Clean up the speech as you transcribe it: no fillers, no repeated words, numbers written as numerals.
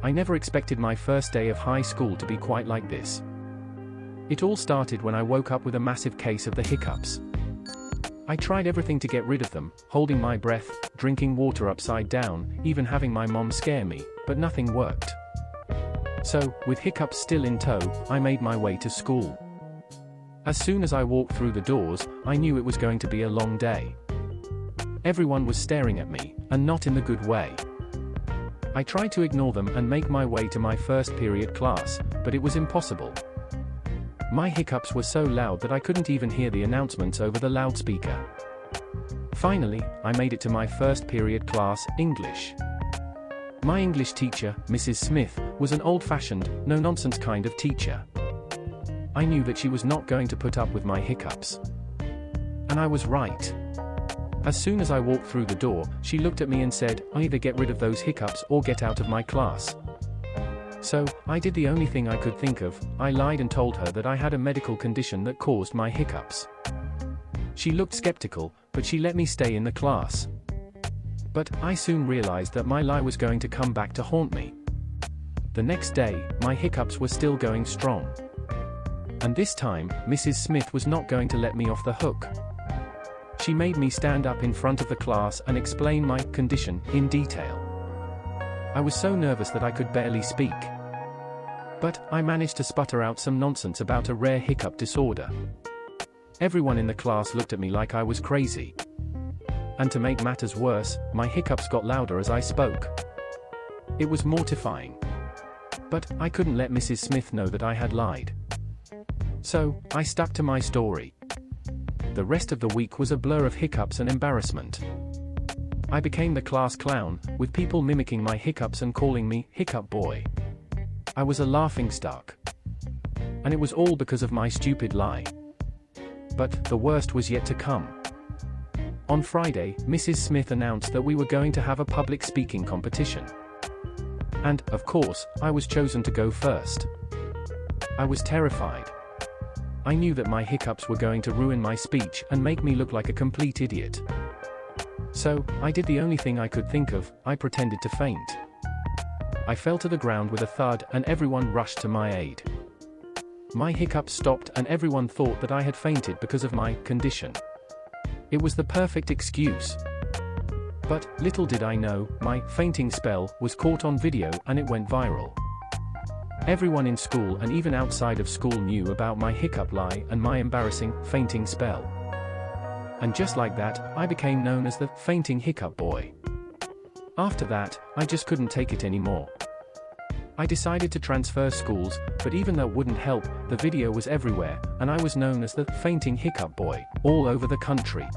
I never expected my first day of high school to be quite like this. It all started when I woke up with a massive case of the hiccups. I tried everything to get rid of them, holding my breath, drinking water upside down, even having my mom scare me, but nothing worked. So, with hiccups still in tow, I made my way to school. As soon as I walked through the doors, I knew it was going to be a long day. Everyone was staring at me, and not in the good way. I tried to ignore them and make my way to my first period class, but it was impossible. My hiccups were so loud that I couldn't even hear the announcements over the loudspeaker. Finally, I made it to my first period class, English. My English teacher, Mrs. Smith, was an old-fashioned, no-nonsense kind of teacher. I knew that she was not going to put up with my hiccups. And I was right. As soon as I walked through the door, she looked at me and said, "Either get rid of those hiccups or get out of my class." So, I did the only thing I could think of. I lied and told her that I had a medical condition that caused my hiccups. She looked skeptical, but she let me stay in the class. But I soon realized that my lie was going to come back to haunt me. The next day, my hiccups were still going strong. And this time, Mrs. Smith was not going to let me off the hook. She made me stand up in front of the class and explain my condition in detail. I was so nervous that I could barely speak. But I managed to sputter out some nonsense about a rare hiccup disorder. Everyone in the class looked at me like I was crazy. And to make matters worse, my hiccups got louder as I spoke. It was mortifying. But I couldn't let Mrs. Smith know that I had lied. So, I stuck to my story. The rest of the week was a blur of hiccups and embarrassment. I became the class clown, with people mimicking my hiccups and calling me Hiccup Boy. I was a laughingstock. And it was all because of my stupid lie. But the worst was yet to come. On Friday, Mrs. Smith announced that we were going to have a public speaking competition. And, of course, I was chosen to go first. I was terrified. I knew that my hiccups were going to ruin my speech and make me look like a complete idiot. So, I did the only thing I could think of. I pretended to faint. I fell to the ground with a thud and everyone rushed to my aid. My hiccups stopped and everyone thought that I had fainted because of my condition. It was the perfect excuse. But, little did I know, my fainting spell was caught on video and it went viral. Everyone in school and even outside of school knew about my hiccup lie and my embarrassing fainting spell. And just like that, I became known as the fainting hiccup boy. After that, I just couldn't take it anymore. I decided to transfer schools, but even that wouldn't help. The video was everywhere, and I was known as the fainting hiccup boy all over the country.